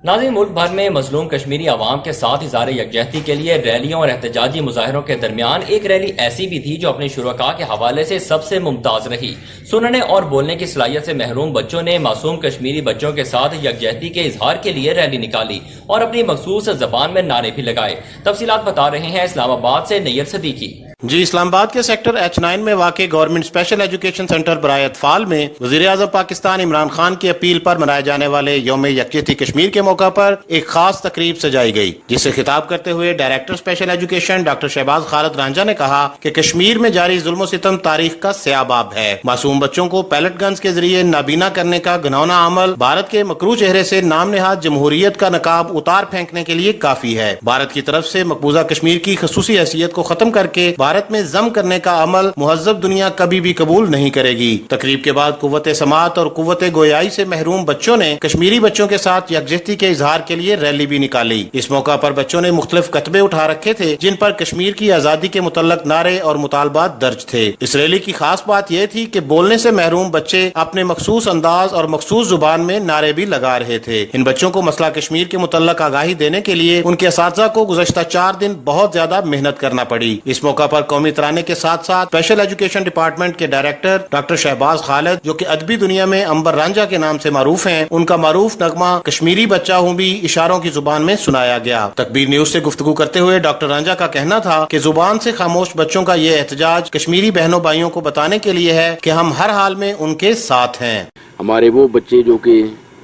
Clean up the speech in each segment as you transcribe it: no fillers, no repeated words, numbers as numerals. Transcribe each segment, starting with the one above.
ناظرین، ملک بھر میں مظلوم کشمیری عوام کے ساتھ اظہار یکجہتی کے لیے ریلیوں اور احتجاجی مظاہروں کے درمیان ایک ریلی ایسی بھی تھی جو اپنے شرکاء کے حوالے سے سب سے ممتاز رہی۔ سننے اور بولنے کی صلاحیت سے محروم بچوں نے معصوم کشمیری بچوں کے ساتھ یکجہتی کے اظہار کے لیے ریلی نکالی اور اپنی مخصوص زبان میں نعرے بھی لگائے۔ تفصیلات بتا رہے ہیں اسلام آباد سے نیت صدیقی۔ اسلام آباد کے سیکٹر H9 میں واقع گورنمنٹ اسپیشل ایجوکیشن سینٹر برائے اطفال میں وزیر اعظم پاکستان عمران خان کی اپیل پر منائے جانے والے یوم یکجہتی کشمیر کے موقع پر ایک خاص تقریب سجائی گئی، جس سے خطاب کرتے ہوئے director special education doctor Shahbaz Khalid Ranjha نے کہا کہ کشمیر میں جاری ظلم و ستم تاریخ کا سیاہ باب ہے۔ معصوم بچوں کو پیلٹ گنز کے ذریعے نابینا کرنے کا گھناؤنا عمل بھارت کے مکروہ چہرے سے نام نہاد جمہوریت کا نقاب اتار پھینکنے کے لیے کافی ہے۔ بھارت کی طرف سے مقبوضہ کشمیر کی خصوصی حیثیت کو ختم کر کے بھارت میں ضم کرنے کا عمل مہذب دنیا کبھی بھی قبول نہیں کرے گی۔ تقریب کے بعد قوت سماعت اور قوت گویائی سے محروم بچوں نے کشمیری بچوں کے ساتھ یکجہتی کے اظہار کے لیے ریلی بھی نکالی۔ اس موقع پر بچوں نے مختلف کتبے اٹھا رکھے تھے جن پر کشمیر کی آزادی کے متعلق نعرے اور مطالبات درج تھے۔ اس ریلی کی خاص بات یہ تھی کہ بولنے سے محروم بچے اپنے مخصوص انداز اور مخصوص زبان میں نعرے بھی لگا رہے تھے۔ ان بچوں کو مسئلہ کشمیر کے متعلق آگاہی دینے کے لیے ان کے اساتذہ کو گزشتہ 4 دن بہت زیادہ محنت کرنا پڑی۔ اس موقع پر قومی ترانے کے ساتھ ساتھ اسپیشل ایجوکیشن ڈپارٹمنٹ کے ڈائریکٹر ڈاکٹر شہباز خالد، جو کہ ادبی دنیا میں امبر رانجھا کے نام سے معروف ہیں، ان کا معروف نغمہ کشمیری بچہ ہوں بھی اشاروں کی زبان میں سنایا گیا۔ تکبیر نیوز سے گفتگو کرتے ہوئے ڈاکٹر رانجھا کا کہنا تھا کہ زبان سے خاموش بچوں کا یہ احتجاج کشمیری بہنوں بھائیوں کو بتانے کے لیے ہے کہ ہم ہر حال میں ان کے ساتھ ہیں۔ ہمارے وہ بچے جو کہ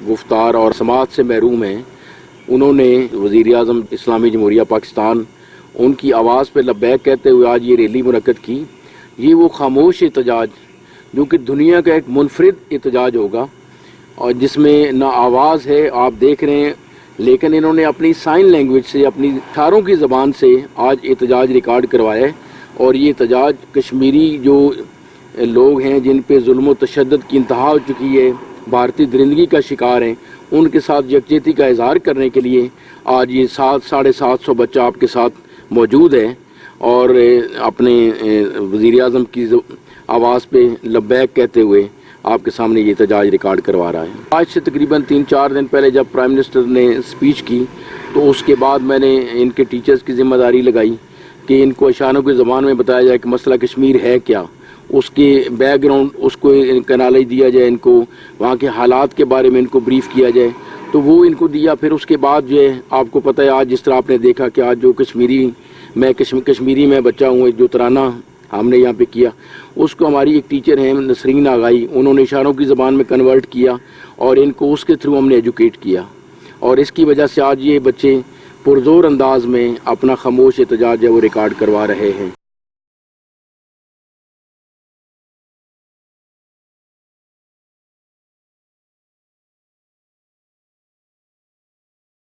گفتار اور سماعت سے محروم ہیں، انہوں نے وزیر اعظم اسلامی جمہوریہ پاکستان ان کی آواز پہ لبیک کہتے ہوئے آج یہ ریلی منعقد کی۔ یہ وہ خاموش احتجاج جو کہ دنیا کا ایک منفرد احتجاج ہوگا اور جس میں نہ آواز ہے، آپ دیکھ رہے ہیں، لیکن انہوں نے اپنی سائن لینگویج سے، اپنی اشاروں کی زبان سے آج احتجاج ریکارڈ کروایا ہے۔ اور یہ احتجاج کشمیری جو لوگ ہیں جن پہ ظلم و تشدد کی انتہا ہو چکی ہے، بھارتی درندگی کا شکار ہیں، ان کے ساتھ یکجہتی کا اظہار کرنے کے لیے آج یہ 700-750 بچہ آپ کے ساتھ موجود ہے اور اپنے وزیر اعظم کی آواز پہ لبیک کہتے ہوئے آپ کے سامنے یہ احتجاج ریکارڈ کروا رہا ہے۔ آج سے تقریباً 3-4 دن پہلے جب پرائم منسٹر نے اسپیچ کی تو اس کے بعد میں نے ان کے ٹیچرز کی ذمہ داری لگائی کہ ان کو اشاروں کی زبان میں بتایا جائے کہ مسئلہ کشمیر ہے کیا، اس کے بیک گراؤنڈ اس کو کا نالج دیا جائے، ان کو وہاں کے حالات کے بارے میں ان کو بریف کیا جائے، تو وہ ان کو دیا۔ پھر اس کے بعد جو ہے آپ کو پتہ ہے آج جس طرح آپ نے دیکھا کہ آج جو کشمیری میں بچہ ہوں، جو ترانہ ہم نے یہاں پہ کیا، اس کو ہماری ایک ٹیچر ہیں نسرین آغائی، انہوں نے اشاروں کی زبان میں کنورٹ کیا اور ان کو اس کے تھرو ہم نے ایجوکیٹ کیا، اور اس کی وجہ سے آج یہ بچے پرزور انداز میں اپنا خاموش احتجاج ہے وہ ریکارڈ کروا رہے ہیں۔